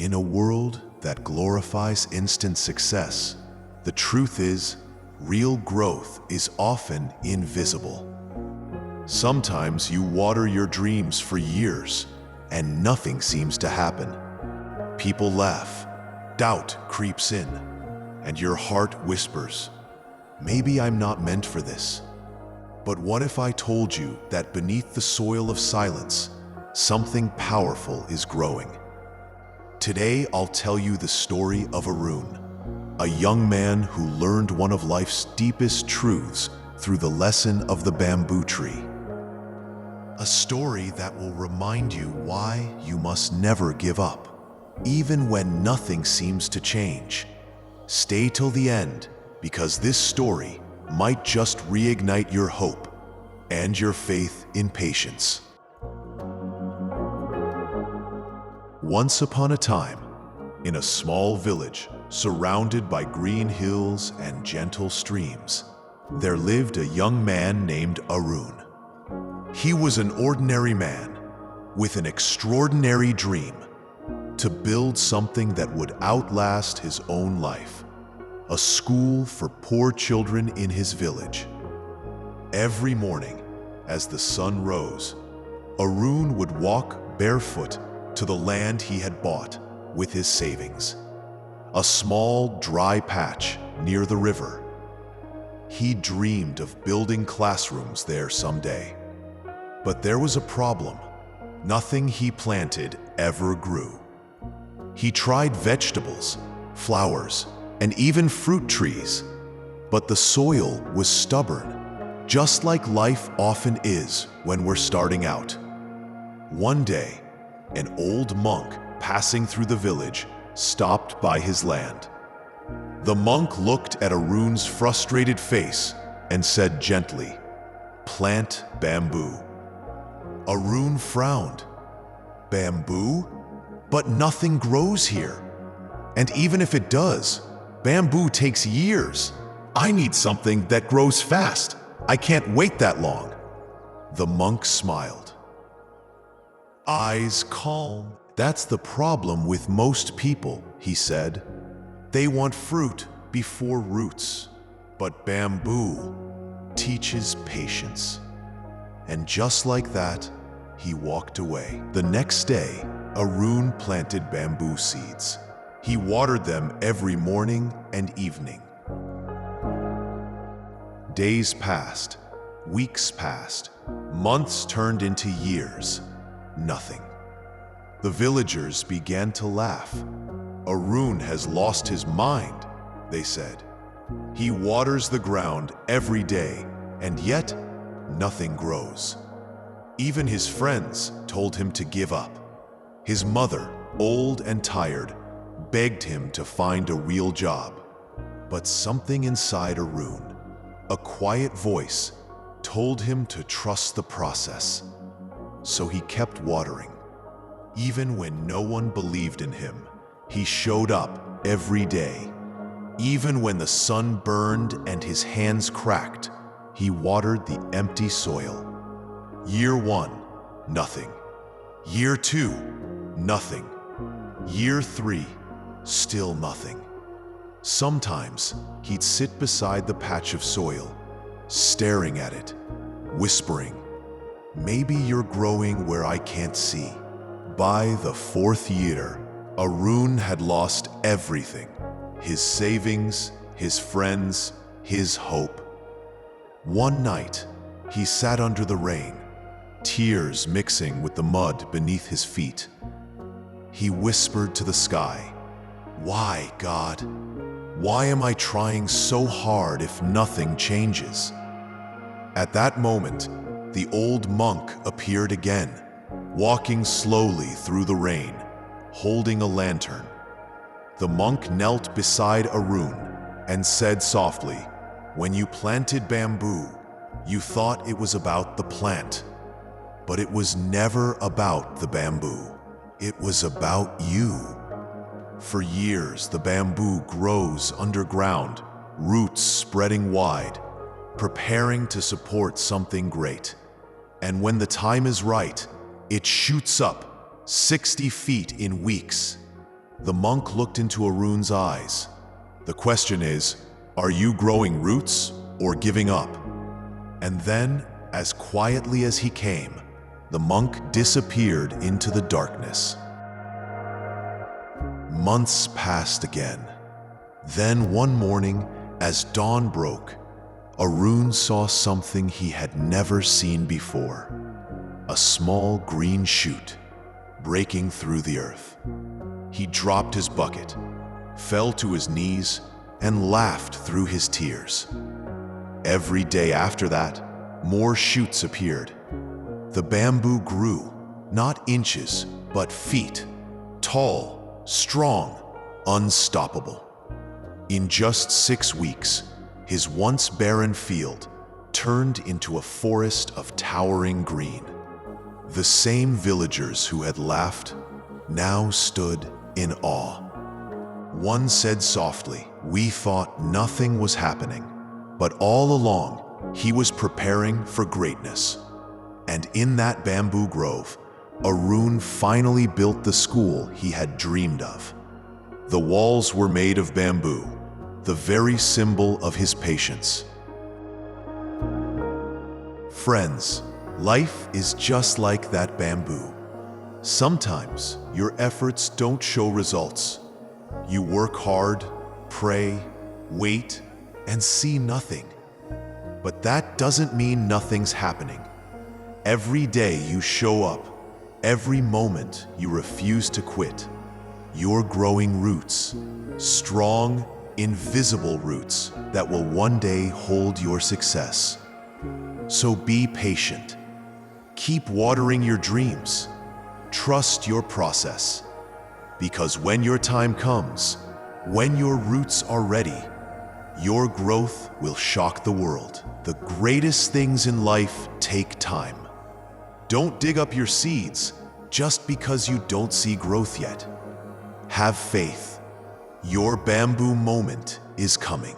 In a world that glorifies instant success, the truth is, real growth is often invisible. Sometimes you water your dreams for years and nothing seems to happen. People laugh, doubt creeps in, and your heart whispers, maybe I'm not meant for this. But what if I told you that beneath the soil of silence, something powerful is growing? Today, I'll tell you the story of Arun, a young man who learned one of life's deepest truths through the lesson of the bamboo tree. A story that will remind you why you must never give up, even when nothing seems to change. Stay till the end, because this story might just reignite your hope and your faith in patience. Once upon a time, in a small village surrounded by green hills and gentle streams, there lived a young man named Arun. He was an ordinary man with an extraordinary dream to build something that would outlast his own life, a school for poor children in his village. Every morning, as the sun rose, Arun would walk barefoot to the land he had bought with his savings, a small, dry patch near the river. He dreamed of building classrooms there someday. But there was a problem. Nothing he planted ever grew. He tried vegetables, flowers, and even fruit trees, but the soil was stubborn, just like life often is when we're starting out. One day, an old monk passing through the village stopped by his land. The monk looked at Arun's frustrated face and said gently, "Plant bamboo." Arun frowned. Bamboo? But nothing grows here. And even if it does, bamboo takes years. I need something that grows fast. I can't wait that long. The monk smiled. Eyes calm. That's the problem with most people, he said. They want fruit before roots. But bamboo teaches patience. And just like that, he walked away. The next day, Arun planted bamboo seeds. He watered them every morning and evening. Days passed, weeks passed, months turned into years. Nothing. The villagers began to laugh. Arun has lost his mind, they said. He waters the ground every day, and yet nothing grows. Even his friends told him to give up. His mother, old and tired, begged him to find a real job. But something inside Arun, a quiet voice, told him to trust the process. So he kept watering. Even when no one believed in him, he showed up every day. Even when the sun burned and his hands cracked, he watered the empty soil. Year 1, nothing. Year 2, nothing. Year 3, still nothing. Sometimes he'd sit beside the patch of soil, staring at it, whispering, "Maybe you're growing where I can't see." By the 4th year, Arun had lost everything: his savings, his friends, his hope. One night, he sat under the rain, tears mixing with the mud beneath his feet. He whispered to the sky, "Why, God? Why am I trying so hard if nothing changes?" At that moment, the old monk appeared again, walking slowly through the rain, holding a lantern. The monk knelt beside Arun and said softly, "When you planted bamboo, you thought it was about the plant. But it was never about the bamboo. It was about you." For years, the bamboo grows underground, roots spreading wide, preparing to support something great. And when the time is right, it shoots up 60 feet in weeks. The monk looked into Arun's eyes. The question is, are you growing roots or giving up? And then, as quietly as he came, the monk disappeared into the darkness. Months passed again. Then one morning, as dawn broke, Arun saw something he had never seen before. A small green shoot breaking through the earth. He dropped his bucket, fell to his knees, and laughed through his tears. Every day after that, more shoots appeared. The bamboo grew, not inches, but feet, tall, strong, unstoppable. In just 6 weeks, his once barren field turned into a forest of towering green. The same villagers who had laughed now stood in awe. One said softly, "We thought nothing was happening, but all along he was preparing for greatness." And in that bamboo grove, Arun finally built the school he had dreamed of. The walls were made of bamboo, the very symbol of his patience. Friends, life is just like that bamboo. Sometimes your efforts don't show results. You work hard, pray, wait, and see nothing. But that doesn't mean nothing's happening. Every day you show up, every moment you refuse to quit, you're growing roots, strong, invisible roots that will one day hold your success. So be patient. Keep watering your dreams. Trust your process. Because when your time comes, when your roots are ready, your growth will shock the world. The greatest things in life take time. Don't dig up your seeds just because you don't see growth yet. Have faith. Your bamboo moment is coming.